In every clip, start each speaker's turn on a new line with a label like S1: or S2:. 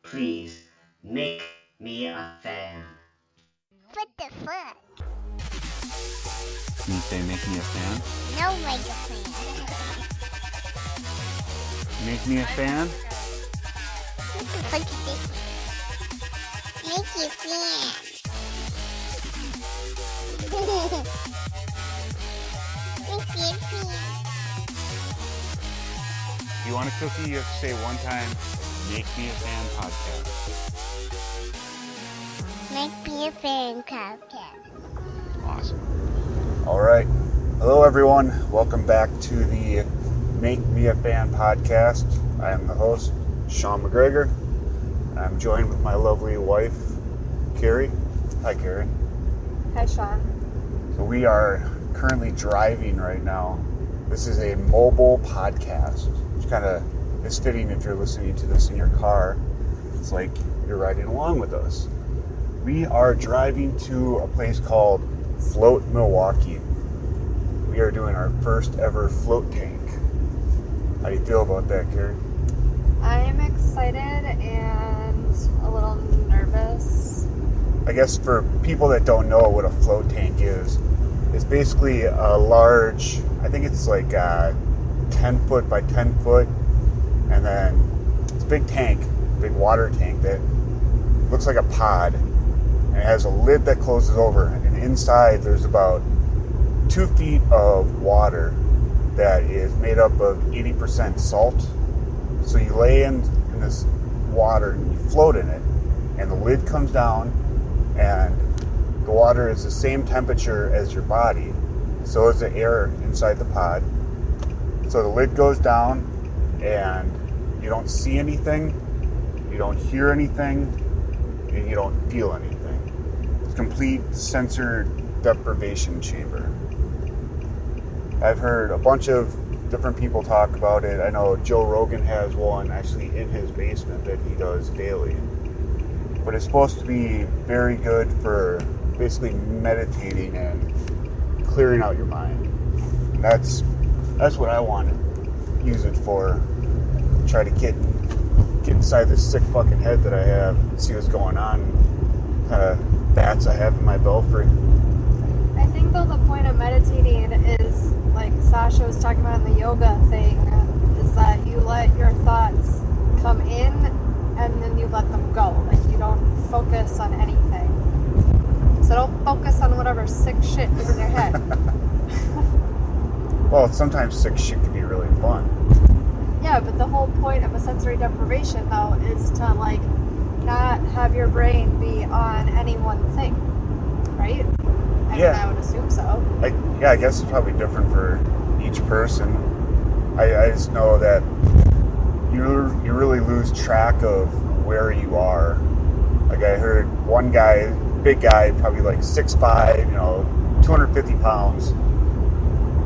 S1: Please make me a fan.
S2: What the fuck?
S3: Can you say make me a fan?
S2: No like a fan.
S3: Make me a fan?
S2: What the fuck is this? Make you fan. Make me a fan.
S3: If you want a cookie, you have to say one time, make me a fan podcast.
S2: Make me a fan podcast.
S3: Awesome. All right. Hello, everyone. Welcome back to the Make Me a Fan podcast. I am the host, Sean McGregor. I'm joined with my lovely wife, Carrie. Hi, Carrie.
S4: Hi, Sean.
S3: So we are currently driving right now. This is a mobile podcast, which kind of is fitting if you're listening to this in your car. It's like you're riding along with us. We are driving to a place called Float Milwaukee. We are doing our first ever float tank. How do you feel about that, Carrie?
S4: I'm excited and a little nervous.
S3: I guess for people that don't know what a float tank is, it's basically a large, I think it's like a 10 foot by 10 foot, and then it's a big tank, big water tank that looks like a pod, and it has a lid that closes over, and inside there's about 2 feet of water that is made up of 80% salt. So you lay in this water and you float in it, and the lid comes down, and the water is the same temperature as your body. So is the air inside the pod. So the lid goes down, and you don't see anything, you don't hear anything, and you don't feel anything. It's a complete sensor deprivation chamber. I've heard a bunch of different people talk about it. I know Joe Rogan has one actually in his basement that he does daily. But it's supposed to be very good for basically meditating and clearing out your mind. And that's what I want to use it for. Try to get inside this sick fucking head that I have and see what's going on. Kind of bats I have in my belfry.
S4: I think though the point of meditating is, like Sasha was talking about in the yoga thing, is that you let your thoughts come in and then you let them go. Like you don't focus on anything. So don't focus on whatever sick shit is in your head.
S3: Well, sometimes sick shit can be really fun.
S4: Yeah, but the whole point of a sensory deprivation though is to like not have your brain be on any one thing, right? I mean, I would assume so.
S3: I guess it's probably different for each person. I just know that you really lose track of where you are. Like I heard one guy, big guy, probably like 6'5", 250 pounds,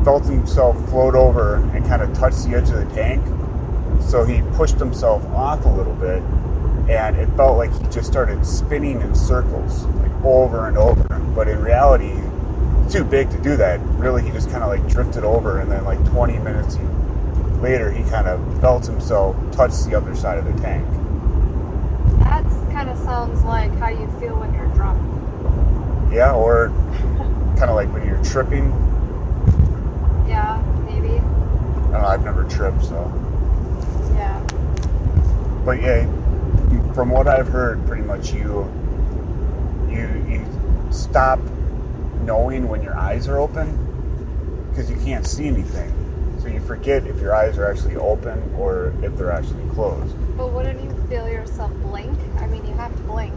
S3: felt himself float over and kind of touch the edge of the tank. So he pushed himself off a little bit, and it felt like he just started spinning in circles, like over and over. But in reality, he's too big to do that. Really, he just kind of like drifted over, and then like 20 minutes later, he kind of felt himself touch the other side of the tank.
S4: That kind of sounds like how you feel when you're drunk.
S3: Yeah, or kind of like when you're tripping.
S4: Yeah, maybe.
S3: I don't know, I've never tripped, so.
S4: Yeah.
S3: But yeah, from what I've heard, pretty much you stop knowing when your eyes are open because you can't see anything. So you forget if your eyes are actually open or if they're actually closed.
S4: But wouldn't you feel yourself blink? I mean, you have to blink.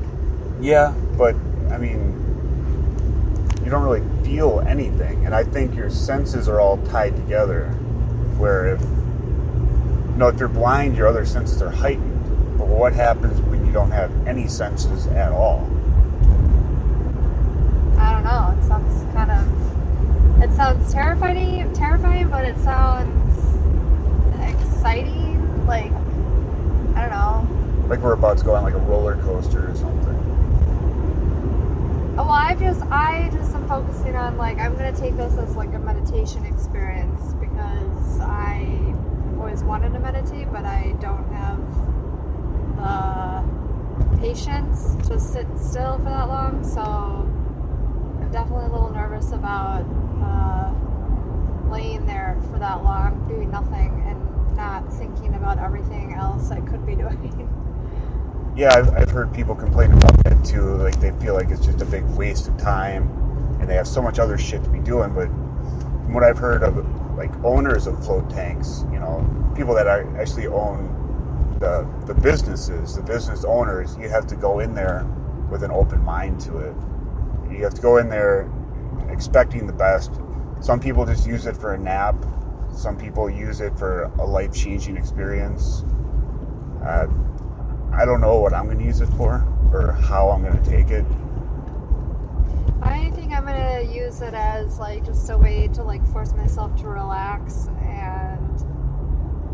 S3: Yeah, but I mean, you don't really feel anything. And I think your senses are all tied together, where if you're blind, your other senses are heightened. But what happens when you don't have any senses at all?
S4: I don't know. It sounds terrifying, but it sounds exciting. Like, I don't know.
S3: Like we're about to go on like a roller coaster or something.
S4: Well, I just am focusing on, like, I'm going to take this as like a meditation experience because I always wanted to meditate, but I don't have the patience to sit still for that long, so I'm definitely a little nervous about laying there for that long, doing nothing, and not thinking about everything else I could be doing.
S3: Yeah, I've heard people complain about that too. Like they feel like it's just a big waste of time, and they have so much other shit to be doing. But from what I've heard of, like owners of float tanks, you know, people that actually own the businesses, the business owners, you have to go in there with an open mind to it. You have to go in there expecting the best. Some people just use it for a nap. Some people use it for a life-changing experience. I don't know what I'm going to use it for or how I'm going to take it.
S4: I think I'm going to use it as like just a way to like force myself to relax, and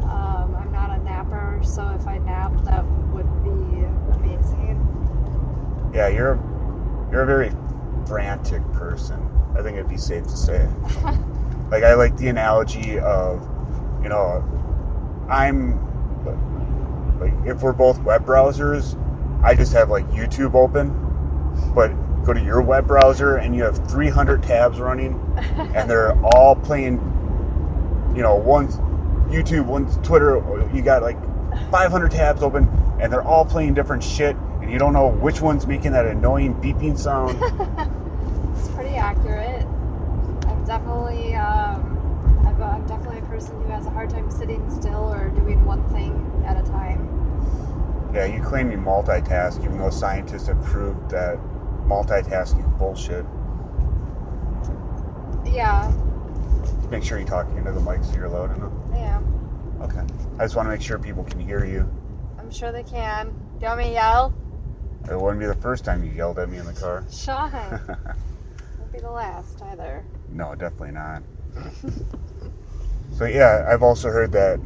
S4: I'm not a napper, so if I nap, that would be amazing.
S3: Yeah, you're a very frantic person. I think it'd be safe to say. Like, I like the analogy of, you know, like, if we're both web browsers, I just have, like, YouTube open, but go to your web browser and you have 300 tabs running, and they're all playing, you know, one's YouTube, one's Twitter, you got, like, 500 tabs open, and they're all playing different shit, and you don't know which one's making that annoying beeping sound.
S4: It's pretty accurate. I'm definitely a person who has a hard time sitting still or doing one thing at a time.
S3: Yeah, you claim you multitask, even though scientists have proved that multitasking is bullshit.
S4: Yeah.
S3: Make sure you're talking into the mic so you're loud enough.
S4: Yeah.
S3: Okay. I just want to make sure people can hear you.
S4: I'm sure they can. Do you want me to yell?
S3: It wouldn't be the first time you yelled at me in the car.
S4: Sean. Won't be the last either.
S3: No, definitely not. So yeah, I've also heard that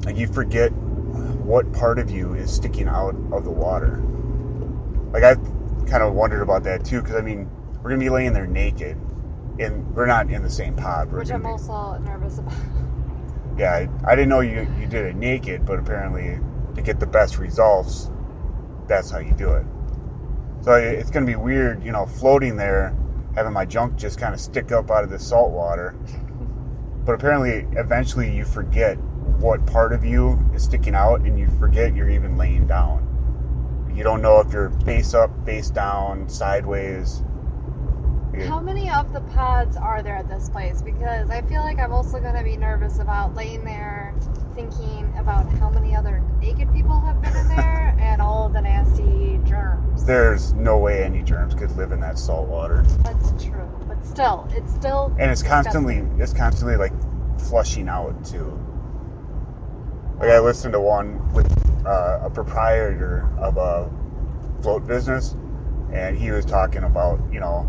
S3: like you forget what part of you is sticking out of the water. Like I've kind of wondered about that too, because I mean, we're gonna be laying there naked, and we're not in the same pod.
S4: Which I'm also nervous about.
S3: Yeah, I didn't know you did it naked, but apparently to get the best results, that's how you do it. So it's gonna be weird, you know, floating there, having my junk just kind of stick up out of the salt water. But apparently, eventually you forget what part of you is sticking out, and you forget you're even laying down. You don't know if you're face up, face down, sideways.
S4: How many of the pods are there at this place? Because I feel like I'm also going to be nervous about laying there thinking about how many other naked people have been in there and all of the nasty germs.
S3: There's no way any germs could live in that salt water.
S4: That's true. But still, it's still
S3: and it's constantly like flushing out too. Like I listened to one with a proprietor of a float business, and he was talking about, you know,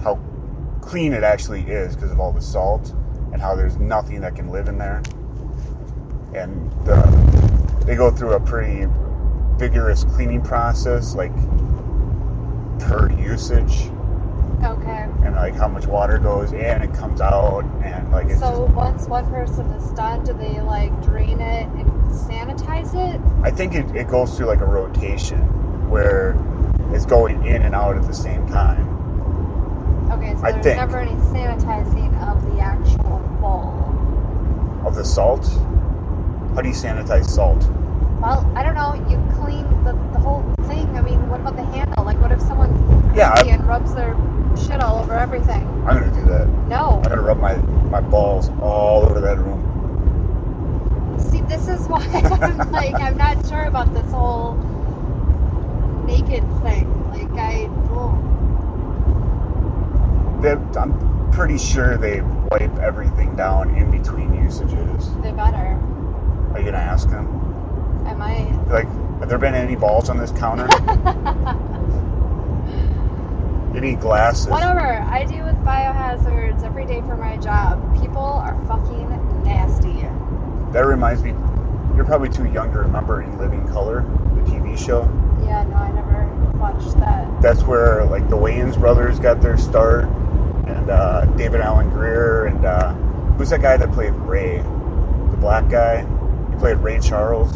S3: how clean it actually is because of all the salt, and how there's nothing that can live in there. And they go through a pretty vigorous cleaning process, like per usage.
S4: Okay.
S3: And like how much water goes in and comes out, and like it's
S4: so
S3: just,
S4: once one person is done, do they like drain it and sanitize it?
S3: I think it goes through like a rotation where it's going in and out at the same time.
S4: Okay, so there's never any sanitizing of the actual bowl.
S3: Of the salt? How do you sanitize salt?
S4: Well, I don't know. You clean the whole thing. I mean, what about the handle? Like, what if someone's crazy and rubs their shit all over everything?
S3: I'm going to do that.
S4: No.
S3: I'm going to rub my balls all over that room.
S4: See, this is why I'm like, I'm not sure about this whole naked thing. Like,
S3: I'm pretty sure they wipe everything down in between usages.
S4: They better.
S3: Are you going to ask them?
S4: I might.
S3: Like, have there been any balls on this counter? Any glasses?
S4: Whatever. I deal with biohazards every day for my job. People are fucking nasty.
S3: That reminds me, you're probably too young to remember In Living Color, the TV show.
S4: Yeah, no, I never watched that.
S3: That's where, like, the Wayans brothers got their start, and David Alan Grier, and who's that guy that played Ray? The black guy? He played Ray Charles.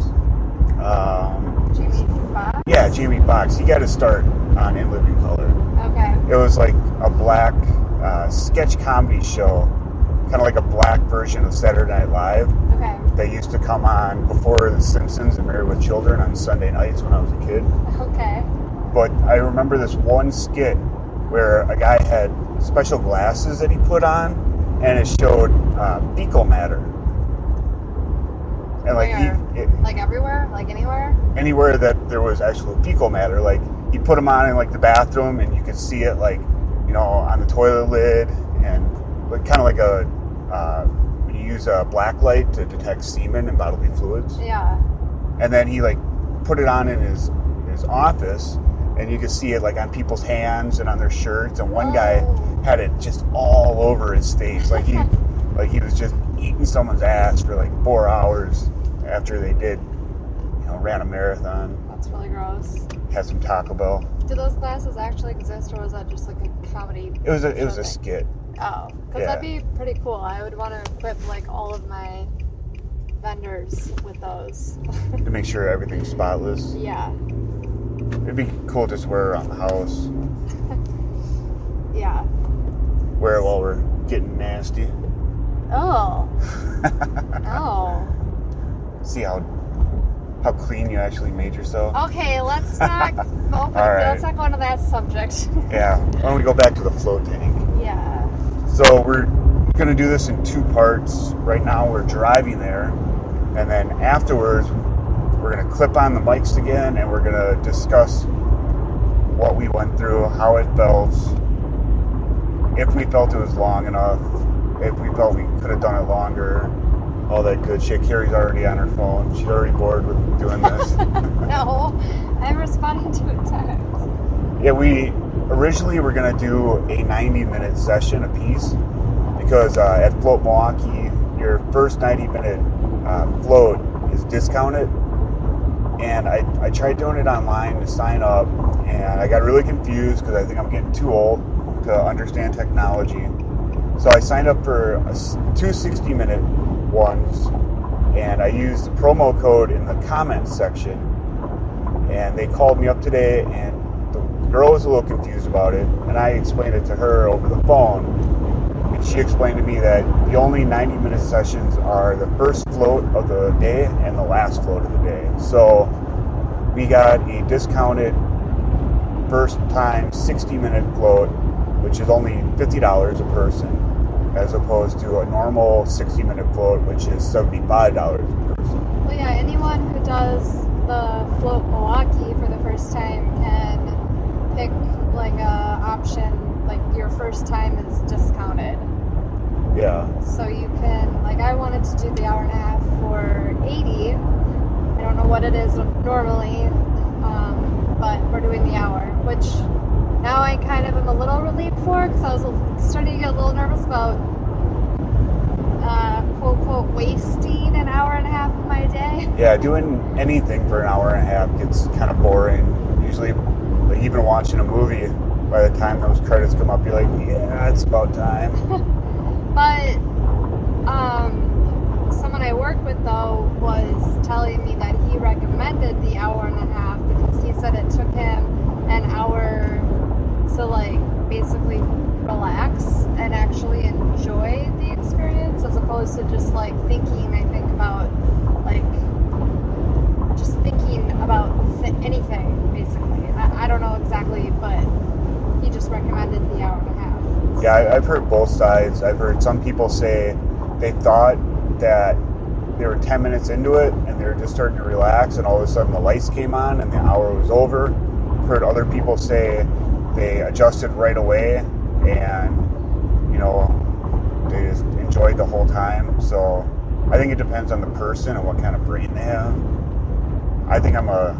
S4: Jamie Foxx?
S3: Yeah, Jamie Foxx. He got his start on In Living Color.
S4: Okay.
S3: It was like a black sketch comedy show, kind of like a black version of Saturday Night Live.
S4: Okay.
S3: That used to come on before The Simpsons and Married with Children on Sunday nights when I was a kid.
S4: Okay.
S3: But I remember this one skit where a guy had special glasses that he put on, and it showed fecal matter. And like
S4: like everywhere, like anywhere.
S3: Anywhere that there was actual fecal matter, like he put them on in like the bathroom, and you could see it like, you know, on the toilet lid, and like kind of like a when you use a black light to detect semen and bodily fluids.
S4: Yeah.
S3: And then he like put it on in his office, and you could see it like on people's hands and on their shirts. And one guy had it just all over his face, like he was just eating someone's ass for like 4 hours after they did, you know, ran a marathon.
S4: That's really gross.
S3: Had some Taco Bell.
S4: Do those glasses actually exist, or was that just like a comedy?
S3: It was a skit.
S4: Oh, because that'd be pretty cool. I would want to equip like all of my vendors with those.
S3: To make sure everything's spotless.
S4: Yeah.
S3: It'd be cool just to wear it around the house.
S4: Yeah.
S3: Wear it while we're getting nasty.
S4: Oh. Oh.
S3: See how clean you actually made yourself.
S4: Okay, let's not. Let's not go into that subject.
S3: Yeah. Why don't we go back to the float tank?
S4: Yeah.
S3: So we're going to do this in 2 parts. Right now we're driving there, and then afterwards we're going to clip on the mics again, and we're going to discuss what we went through, how it felt, if we felt it was long enough, if we felt we could have done it longer, all that good shit. Carrie's already on her phone. She's already bored with doing this.
S4: No, I'm responding to a text.
S3: Yeah, we originally were going to do a 90-minute session apiece because at Float Milwaukee, your first 90-minute float is discounted. And I tried doing it online to sign up, and I got really confused because I think I'm getting too old to understand technology. So I signed up for 2 60-minute ones, and I used the promo code in the comments section. And they called me up today, and the girl was a little confused about it, and I explained it to her over the phone. And she explained to me that the only 90-minute sessions are the first float of the day and the last float of the day. So we got a discounted first time 60-minute float, which is only $50 a person, as opposed to a normal 60-minute float, which is $75 a person.
S4: Well, yeah, anyone who does the Float Milwaukee for the first time can pick like a option, like your first time is discounted.
S3: Yeah.
S4: So you can, like, I wanted to do the hour and a half for $80. I don't know what it is normally, but we're doing the hour, which now I kind of am a little relieved for, because I was starting to get a little nervous about quote quote wasting an hour and a half of my day.
S3: Yeah, doing anything for an hour and a half gets kind of boring. Usually, like even watching a movie, by the time those credits come up, you're like, yeah, it's about time.
S4: But someone I work with, though, was telling me that he recommended the hour and a half because he said it took him an hour to, like, basically relax and actually enjoy the experience, as opposed to just, like, thinking, I think, about, like, just thinking about anything, basically. I don't know exactly, but he just recommended the hour and a half.
S3: Yeah, I've heard both sides. I've heard some people say they thought that they were 10 minutes into it and they were just starting to relax, and all of a sudden the lights came on and the hour was over. I've heard other people say they adjusted right away and, you know, they just enjoyed the whole time. So I think it depends on the person and what kind of brain they have. I think I'm a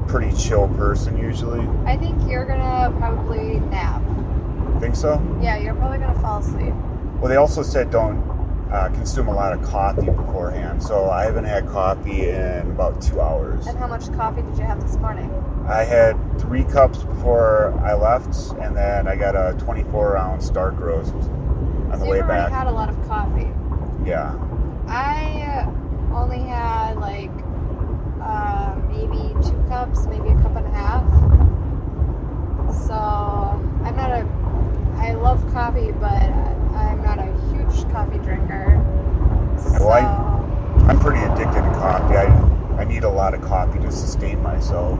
S3: pretty chill person usually.
S4: I think you're gonna probably nap.
S3: Think so?
S4: Yeah, you're probably gonna fall asleep.
S3: Well, they also said don't consume a lot of coffee beforehand, so I haven't had coffee in about 2 hours.
S4: And how much coffee did you have this morning?
S3: I had 3 cups before I left, and then I got a 24-ounce dark roast on the way
S4: You've already
S3: back.
S4: had a lot of coffee.
S3: Yeah.
S4: I only had like maybe 2 cups, maybe a cup and a love coffee, but I'm not a huge coffee drinker. So,
S3: Well, I'm pretty addicted to coffee. I need a lot of coffee to sustain myself.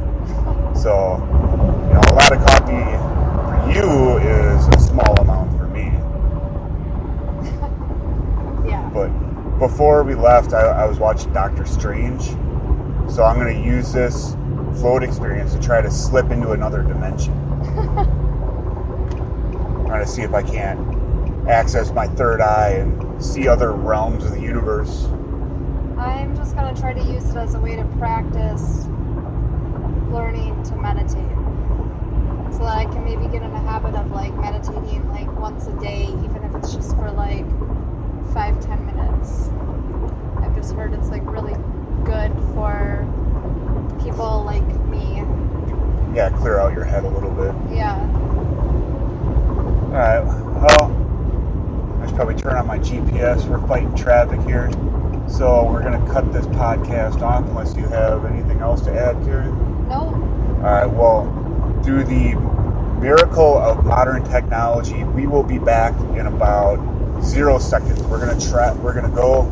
S3: So, a lot of coffee for you is a small amount for me.
S4: yeah.
S3: But before we left, I was watching Doctor Strange. So I'm going to use this float experience to try to slip into another dimension. Trying to see if I can't access my third eye and see other realms of the universe.
S4: I'm just going to try to use it as a way to practice learning to meditate. So that I can maybe get in a habit of like meditating like once a day, even if it's just for like 5-10 minutes. I've just heard it's like really good for people like me.
S3: Yeah, clear out your head a little bit.
S4: Yeah.
S3: Alright, well, I should probably turn on my GPS. We're fighting traffic here. So we're going to cut this podcast off unless you have anything else to add, Karen?
S4: No.
S3: Alright, well, through the miracle of modern technology, we will be back in about 0 seconds. We're gonna go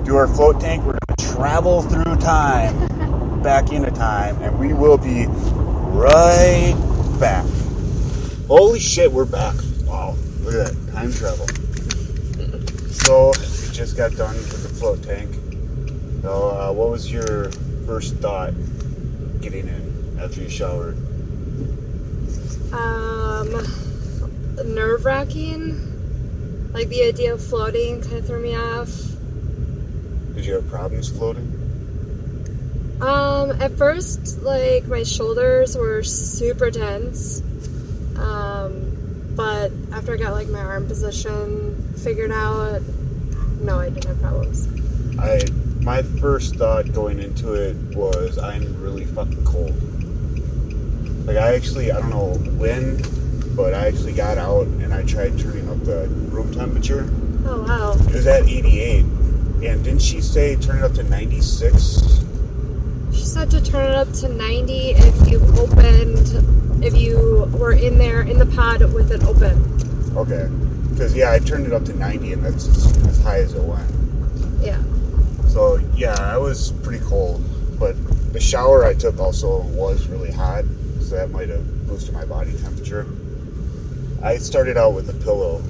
S3: do our float tank. We're gonna travel through time, back into time, and we will be right back. Holy shit, we're back! Wow, look at that time travel. So we just got done with the float tank. So, what was your first thought getting in after you showered?
S4: Nerve-wracking. Like the idea of floating kind of threw me off.
S3: Did you have problems floating?
S4: At first, like my shoulders were super tense. But after I got like my arm position figured out, no, I didn't have problems.
S3: My first thought going into it was I'm really fucking cold. Like I don't know when, but I actually got out and I tried turning up the room temperature.
S4: Oh wow.
S3: It was at 88. And didn't she say turn it up to 96?
S4: She said to turn it up to 90 if you were in there in the pod with it open.
S3: Okay. Because, I turned it up to 90 and that's as high as it went.
S4: Yeah.
S3: So, I was pretty cold. But the shower I took also was really hot. So that might have boosted my body temperature. I started out with a pillow.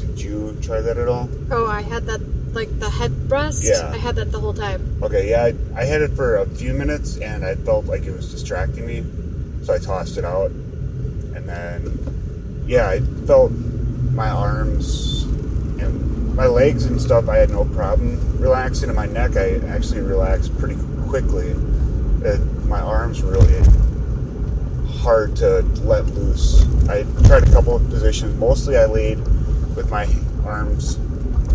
S3: Did you try that at all?
S4: Oh, I had that, like the headrest?
S3: Yeah.
S4: I had that the whole time.
S3: Okay, I had it for a few minutes and I felt like it was distracting me. So I tossed it out. And then, I felt my arms and my legs and stuff, I had no problem relaxing. And my neck, I actually relaxed pretty quickly. My arms were really hard to let loose. I tried a couple of positions. Mostly I laid with my arms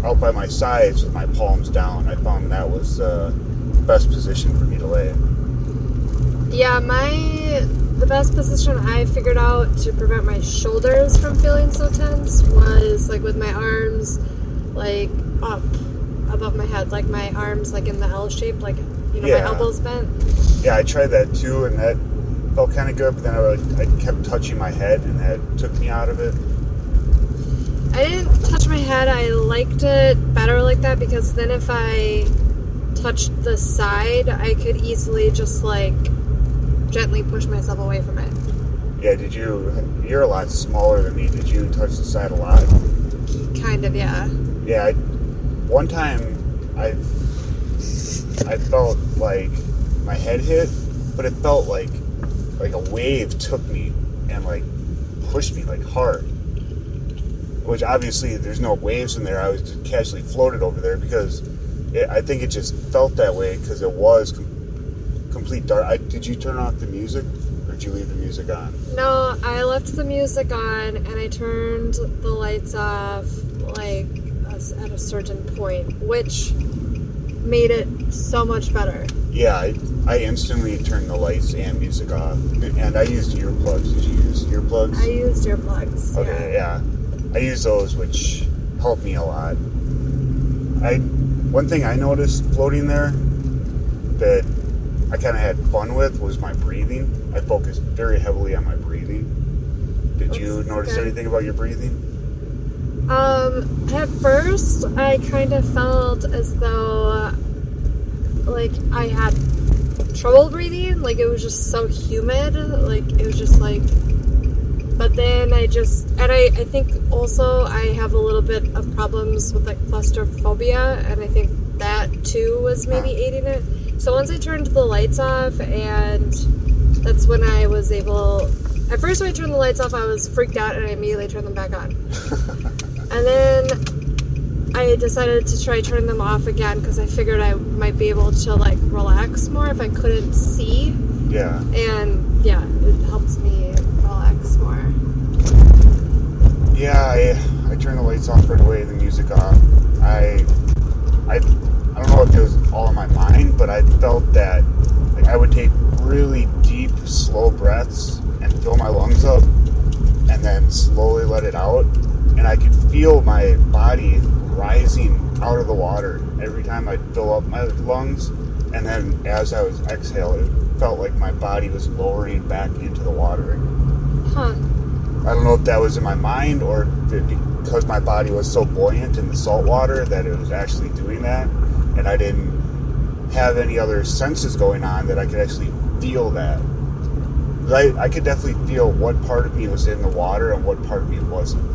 S3: out by my sides with my palms down. I found that was the best position for me to lay.
S4: Yeah, the best position I figured out to prevent my shoulders from feeling so tense was like with my arms like up above my head, like my arms like in the L shape, like my elbows bent. Yeah,
S3: I tried that too, and that felt kind of good, but then I kept touching my head and that took me out of it.
S4: I didn't touch my head. I liked it better like that because then if I touched the side, I could easily just like gently push myself away from it.
S3: Yeah, you're a lot smaller than me. Did you touch the side a lot?
S4: Kind of, yeah.
S3: Yeah, one time I felt like my head hit, but it felt like a wave took me and like pushed me like hard. Which obviously there's no waves in there. I was just casually floated over there because I think it just felt that way because it was complete dark. Did you turn off the music or did you leave the music on?
S4: No, I left the music on and I turned the lights off like at a certain point, which made it so much better.
S3: Yeah, I instantly turned the lights and music off, and I used earplugs. Did you use earplugs?
S4: I used earplugs.
S3: Okay, yeah. I use those, which helped me a lot. One thing I noticed floating there that I kind of had fun with was my breathing. I focused very heavily on my breathing. Did you notice
S4: good.
S3: anything about your breathing?
S4: At first, I kind of felt as though, like, I had trouble breathing. Like, it was just so humid. Like, it was just like... But then I think also I have a little bit of problems with, like, claustrophobia, and I think that, too, was maybe aiding it. So once I turned the lights off, and that's when I was able... At first, when I turned the lights off, I was freaked out, and I immediately turned them back on. And then I decided to try turning them off again because I figured I might be able to, like, relax more if I couldn't see.
S3: Yeah.
S4: And, yeah, it helps me relax more.
S3: Yeah, I turned the lights off right away, the music off. I don't know if it was all in my mind, but I felt that, like, I would take really deep, slow breaths and fill my lungs up and then slowly let it out. And I could feel my body rising out of the water every time I'd fill up my lungs. And then as I was exhaling, it felt like my body was lowering back into the water again.
S4: Huh.
S3: I don't know if that was in my mind or because my body was so buoyant in the salt water that it was actually doing that. And I didn't have any other senses going on that I could actually feel that. I could definitely feel what part of me was in the water and what part of me wasn't.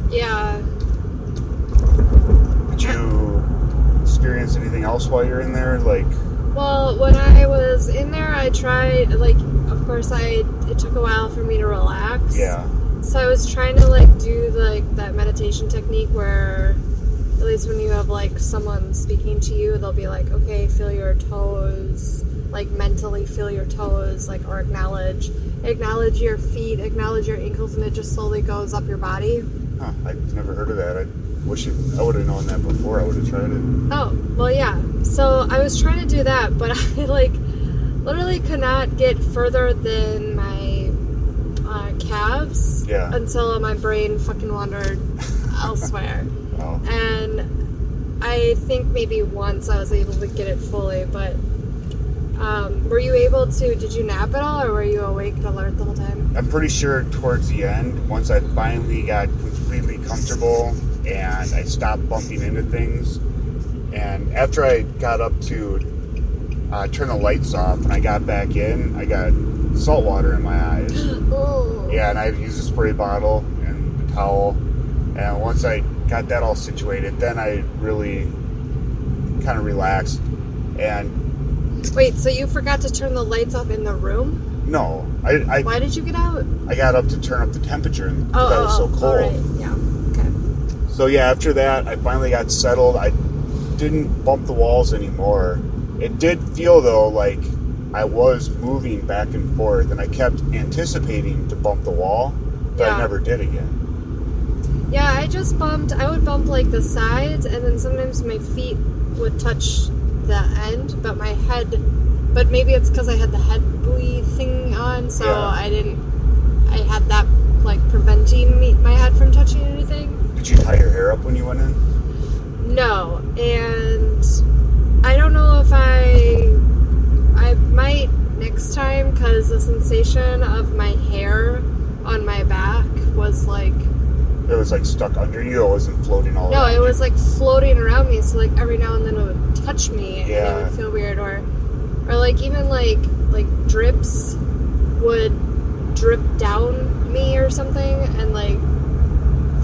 S4: Yeah.
S3: Did you experience anything else while you're in there? Like,
S4: well, when I was in there, I tried, like, of course, it took a while for me to relax.
S3: yeah.
S4: So I was trying to, like, do, like, that meditation technique where, at least when you have, like, someone speaking to you, they'll be like, okay, feel your toes, like, mentally feel your toes, like, or acknowledge your feet, acknowledge your ankles, and it just slowly goes up your body.
S3: Huh, I've never heard of that. I would have known that before. I would have tried it.
S4: Oh, well, yeah. So I was trying to do that, but I, like, literally could not get further than my calves until my brain fucking wandered elsewhere.
S3: Oh.
S4: And I think maybe once I was able to get it fully, but were you able to, did you nap at all, or were you awake and alert the whole time?
S3: I'm pretty sure towards the end, once I finally got completely comfortable and I stopped bumping into things, and after I got up to turn the lights off and I got back in, I got salt water in my eyes.
S4: Oh.
S3: Yeah, and I used a spray bottle and the towel, and once I got that all situated, then I really kind of relaxed. And
S4: Wait, so you forgot to turn the lights off in the room?
S3: no, I
S4: Why did you get out?
S3: I got up to turn up the temperature because I was so cold.
S4: All right. Yeah. Okay.
S3: So yeah, after that, I finally got settled. I didn't bump the walls anymore. It did feel, though, like I was moving back and forth, and I kept anticipating to bump the wall, but I never did again.
S4: Yeah, I would bump, like, the sides, and then sometimes my feet would touch the end, but maybe it's because I had the head buoy thing on, so I had that, like, preventing my head from touching anything.
S3: Did you tie your hair up when you went in?
S4: No, and I don't know if I might next time, because the sensation of my hair on my back was like...
S3: It was like stuck under you, or wasn't floating all
S4: No,
S3: around
S4: it was
S3: you?
S4: like floating around me, so like every now and then it would touch me and it would feel weird, or like even like drips would drip down me or something, and like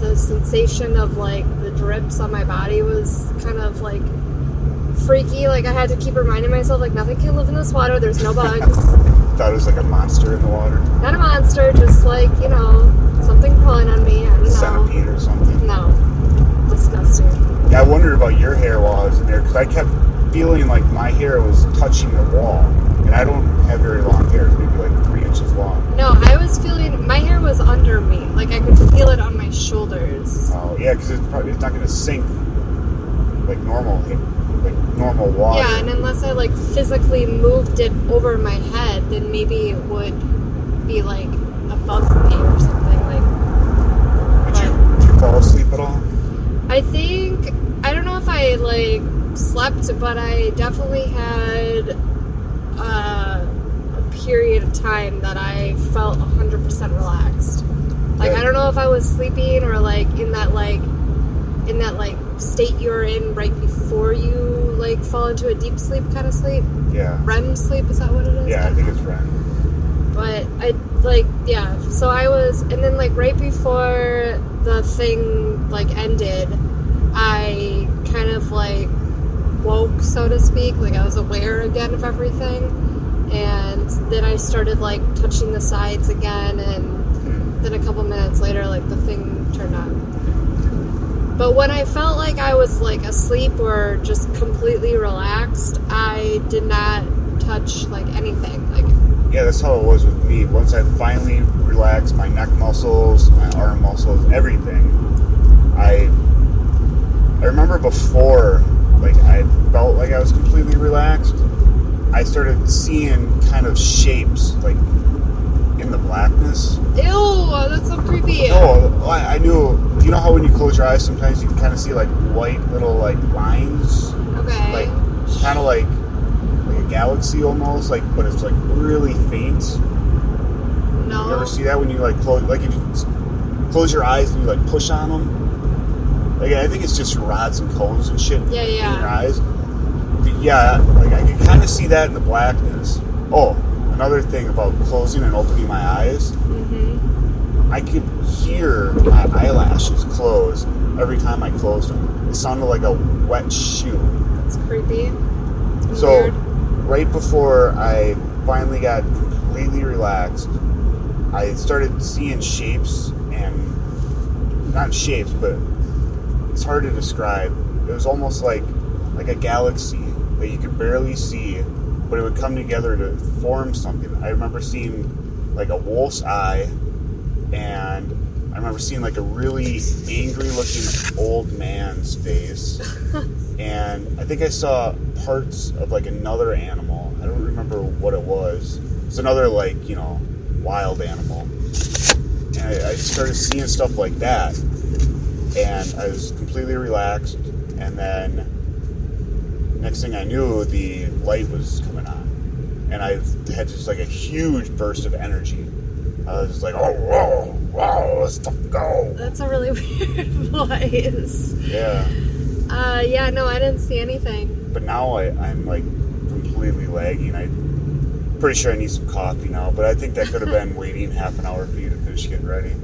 S4: the sensation of like the drips on my body was kind of like freaky. Like I had to keep reminding myself like nothing can live in this water, there's no bugs.
S3: Thought it was like a monster in the water?
S4: Not a monster, just like, you know, something crawling on me. I don't know.
S3: Centipede or something?
S4: No. Disgusting.
S3: Yeah, I wondered about your hair while I was in there, because I kept feeling like my hair was touching the wall. And I don't have very long hair, it's maybe like 3 inches long.
S4: No, I was feeling, my hair was under me. Like I could feel it on my shoulders.
S3: Oh, yeah, because it's not going to sink like normal water.
S4: Yeah, and unless I like physically moved it over my head, then maybe it would be like above me or something. Like.
S3: Did you fall asleep at all?
S4: I think, I don't know if I like slept, but I definitely had a period of time that I felt 100% relaxed. Like,
S3: Yeah.
S4: I don't know if I was sleeping or like in that state you're in right before you like fall into a deep sleep kind of sleep.
S3: Yeah.
S4: REM sleep, is that what it is?
S3: Yeah, I think it's REM.
S4: But I like, yeah, so I was, and then like right before the thing like ended, I kind of like woke, so to speak, like I was aware again of everything, and then I started like touching the sides again, and then a couple minutes later like the thing turned on. But when I felt like I was like asleep or just completely relaxed, I did not touch like anything. Like,
S3: Yeah, that's how it was with me. Once I finally relaxed my neck muscles, my arm muscles, everything, I remember before, like, I felt like I was completely relaxed, I started seeing kind of shapes, like, in the blackness.
S4: ew, that's so creepy.
S3: No, I knew, you know how when you close your eyes, sometimes you can kind of see, like, white little, like, lines?
S4: Okay.
S3: Like, kind of like a galaxy almost, like, but it's, like, really faint.
S4: No.
S3: You ever see that when you like close, like if you close your eyes and you like push on them? Like I think it's just rods and cones and shit
S4: Yeah,
S3: in
S4: yeah.
S3: your eyes. But yeah, like I can kind of see that in the blackness. Oh, another thing about closing and opening my eyes, I could hear my eyelashes close every time I closed them. It sounded like a wet shoe.
S4: That's creepy. It's
S3: So
S4: weird.
S3: right before I finally got completely relaxed, I started seeing shapes, and not shapes, but it's hard to describe. It was almost like a galaxy that you could barely see, but it would come together to form something. I remember seeing like a wolf's eye, and I remember seeing like a really angry looking old man's face. And I think I saw parts of like another animal. I don't remember what it was. It's another like, you know, wild animal. And I started seeing stuff like that. And I was completely relaxed. And then next thing I knew, the light was coming on. And I had just like a huge burst of energy. I was just like, oh, whoa, whoa, let's fucking go.
S4: That's a really weird voice.
S3: Yeah.
S4: Yeah, no, I didn't see anything.
S3: But now I'm like completely lagging. I'm pretty sure I need some coffee now, but I think that could have been waiting half an hour for you to finish getting ready.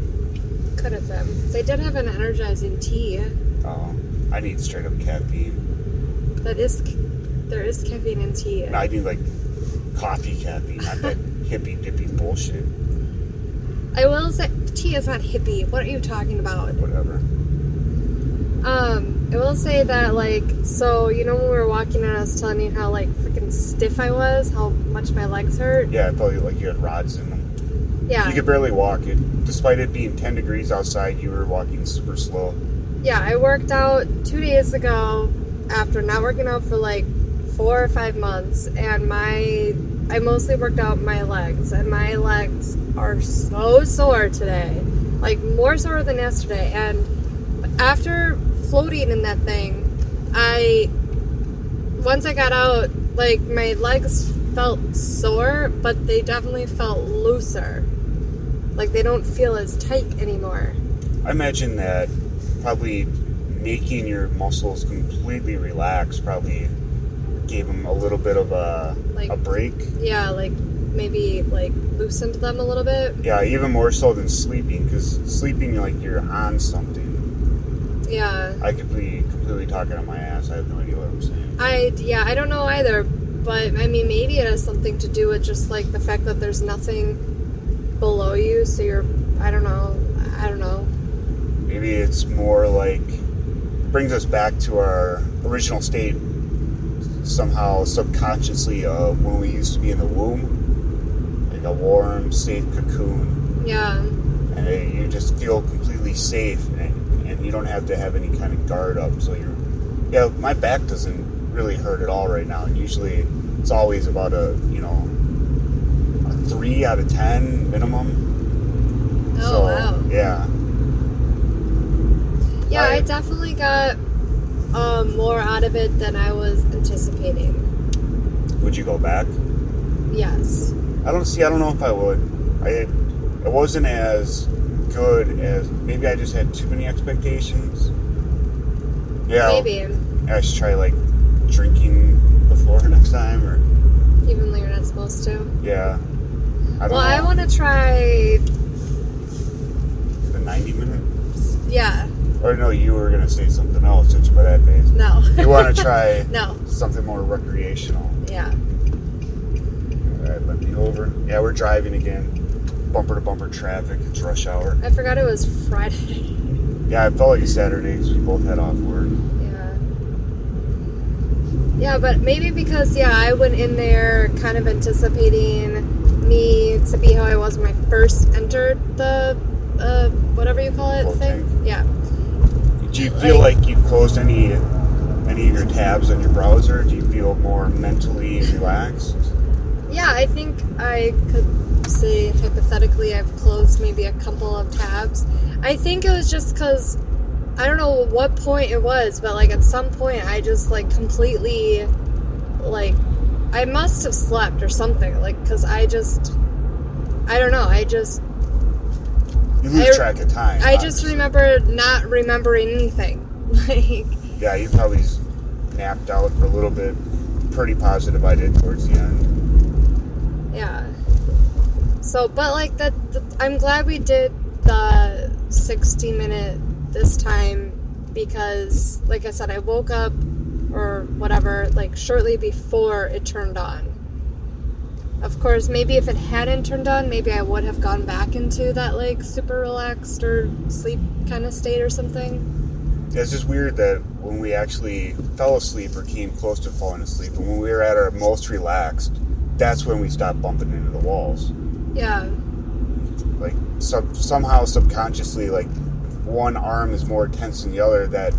S4: Could have been. They did have an energizing tea.
S3: Oh, I need straight up caffeine.
S4: There is caffeine in tea.
S3: No, I need like coffee caffeine, not that hippie dippy bullshit.
S4: I will say, tea is not hippie. What are you talking about?
S3: Whatever.
S4: I will say that, like, so, you know when we were walking and I was telling you how, like, freaking stiff I was? How much my legs hurt?
S3: Yeah, I felt like you had rods in them.
S4: Yeah.
S3: You could barely walk it. Despite it being 10 degrees outside, you were walking super slow.
S4: Yeah, I worked out 2 days ago after not working out for, like, 4 or 5 months, and I mostly worked out my legs, and my legs are so sore today. Like, more sore than yesterday, and after floating in that thing, once I got out, like, my legs felt sore, but they definitely felt looser. Like, they don't feel as tight anymore.
S3: I imagine that probably making your muscles completely relax probably gave them a little bit of a break.
S4: Yeah, like, maybe, like, loosened them a little bit.
S3: Yeah, even more so than sleeping, because sleeping, like, you're on something.
S4: Yeah.
S3: I could be completely talking on my ass. I have no idea what I'm saying.
S4: I don't know either, but, I mean, maybe it has something to do with just, like, the fact that there's nothing below you, so you're, I don't know.
S3: Maybe it's more like, brings us back to our original state, somehow subconsciously, of when we used to be in the womb, like a warm, safe cocoon.
S4: Yeah.
S3: And you just feel completely safe, and you don't have to have any kind of guard up. So my back doesn't really hurt at all right now. And usually it's always about a 3 out of 10 minimum.
S4: Oh,
S3: So,
S4: wow.
S3: Yeah.
S4: Yeah, I definitely got more out of it than I was anticipating.
S3: Would you go back?
S4: Yes.
S3: I don't know if I would. It wasn't as good as, maybe I just had too many expectations. Yeah.
S4: Maybe.
S3: I should try, like, drinking before next time, or...
S4: Even though you're not supposed to.
S3: Yeah. I don't know.
S4: I want to try...
S3: The 90 minutes?
S4: Yeah.
S3: Or no, you were going to say something else, since by that phase.
S4: No.
S3: You want to try
S4: No.
S3: something more recreational.
S4: Yeah.
S3: Alright, let me over. Yeah, we're driving again. Bumper to bumper traffic. It's rush hour.
S4: I forgot it was Friday.
S3: Yeah, it felt like a Saturday because we both had off work.
S4: Yeah. Yeah, but maybe because, I went in there kind of anticipating me to be how I was when I first entered the, whatever you call it,
S3: Float
S4: thing.
S3: tank.
S4: Yeah.
S3: Do you feel like you closed any of your tabs on your browser? Do you feel more mentally relaxed?
S4: Yeah, I think I could say hypothetically I've closed maybe a couple of tabs. I think it was just because, I don't know what point it was, but like at some point I just like completely, like, I must have slept or something, like, because I don't know,
S3: You lose track of time.
S4: I just remember not remembering anything. Like,
S3: yeah, you probably napped out for a little bit. Pretty positive I did towards the end.
S4: yeah. So, but like I'm glad we did the 60-minute this time because, like I said, I woke up or whatever, like shortly before it turned on. Of course, maybe if it hadn't turned on, maybe I would have gone back into that like super relaxed or sleep kind of state or something.
S3: Yeah, it's just weird that when we actually fell asleep or came close to falling asleep, and when we were at our most relaxed, that's when we stopped bumping into the walls.
S4: Yeah.
S3: Like, somehow subconsciously, like, one arm is more tense than the other, that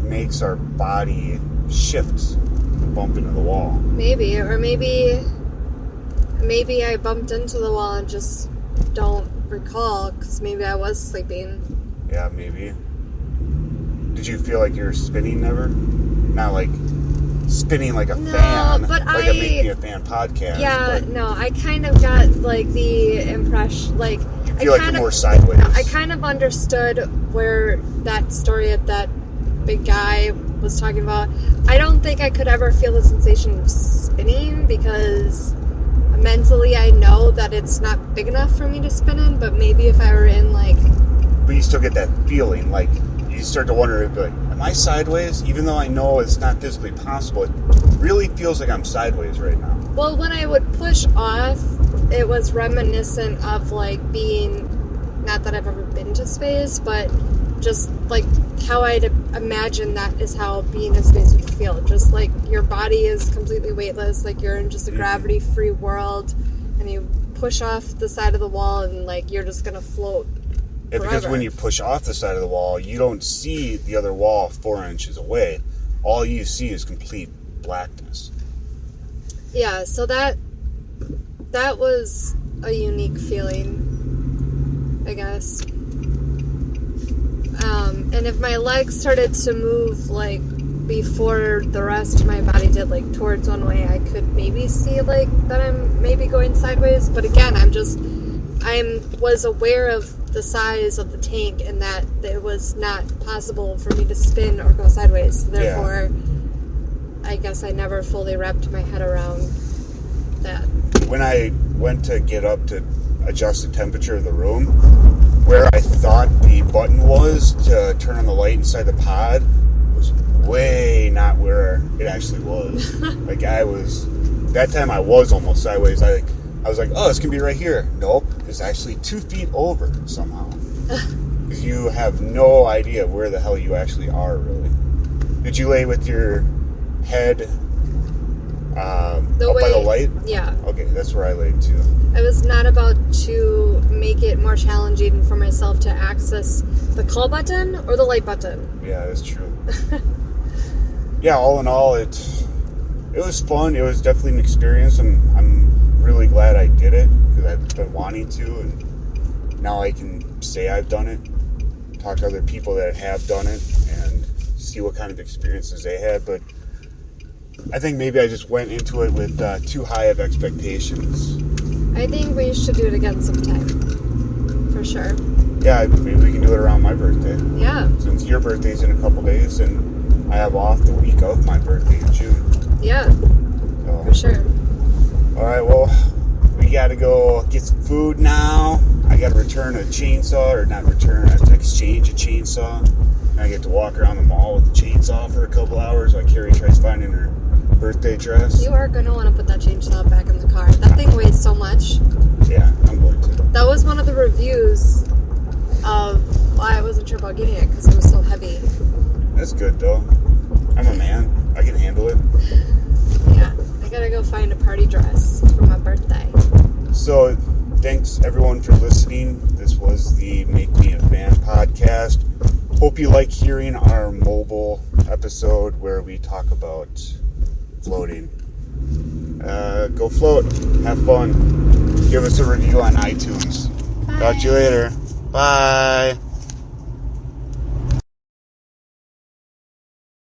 S3: makes our body shift and bump into the wall.
S4: Maybe, or maybe I bumped into the wall and just don't recall, because maybe I was sleeping.
S3: Yeah, maybe. Did you feel like you were spinning ever? Not like spinning like a fan,
S4: but
S3: like a Make Me a Fan podcast.
S4: Yeah, no, I kind of got like the impression, like
S3: You feel like you're more sideways.
S4: No, I kind of understood where that story of that big guy was talking about. I don't think I could ever feel the sensation of spinning because mentally I know that it's not big enough for me to spin in, but maybe if I were in like...
S3: But you still get that feeling, like, you start to wonder, like, am I sideways? Even though I know it's not physically possible, it really feels like I'm sideways right now.
S4: Well, when I would push off, it was reminiscent of, like, being, not that I've ever been to space, but just, like, how I'd imagine that is how being in space would feel. Just, like, your body is completely weightless, like, you're in just a gravity-free world, and you push off the side of the wall, and, like, you're just gonna float.
S3: Yeah, because when you push off the side of the wall, you don't see the other wall 4 inches away. All you see is complete blackness.
S4: Yeah, so that was a unique feeling, I guess. And if my legs started to move, like, before the rest of my body did, like, towards one way, I could maybe see, like, that I'm maybe going sideways. But again, I was aware of the size of the tank and that it was not possible for me to spin or go sideways. So therefore, I guess I never fully wrapped my head around that.
S3: When I went to get up to adjust the temperature of the room, where I thought the button was to turn on the light inside the pod was way not where it actually was. Like, that time I was almost sideways. I was like, oh, this can be right here. Nope, it's actually 2 feet over somehow. Because you have no idea where the hell you actually are, really. Did you lay with your head up by the light?
S4: Yeah.
S3: Okay, that's where I laid too.
S4: I was not about to make it more challenging for myself to access the call button or the light button.
S3: Yeah, that's true. Yeah, all in all, it was fun. It was definitely an experience, and I'm really glad I did it because I've been wanting to, and now I can say I've done it, talk to other people that have done it, and see what kind of experiences they had. But I think maybe I just went into it with too high of expectations.
S4: I think we should do it again sometime. For sure.
S3: Yeah, maybe we can do it around my birthday.
S4: Yeah.
S3: Since your birthday's in a couple days, and I have off the week of my birthday in June.
S4: Yeah.
S3: So.
S4: For sure.
S3: All right, well, we got to go get some food now. I got to return a chainsaw, or not return, I have to exchange a chainsaw. And I get to walk around the mall with the chainsaw for a couple hours while Carrie tries finding her birthday dress.
S4: You are going to want to put that chainsaw back in the car. That thing weighs so much.
S3: Yeah, I'm going to.
S4: That was one of the reviews of why I wasn't sure about getting it, because it was so heavy.
S3: That's good, though. I'm a man. I can handle it.
S4: Yeah. I got to go find a party dress for my birthday.
S3: So, thanks everyone for listening. This was the Make Me a Fan podcast. Hope you like hearing our mobile episode where we talk about floating. Go float. Have fun. Give us a review on iTunes.
S2: Bye.
S3: Talk to you later. Bye.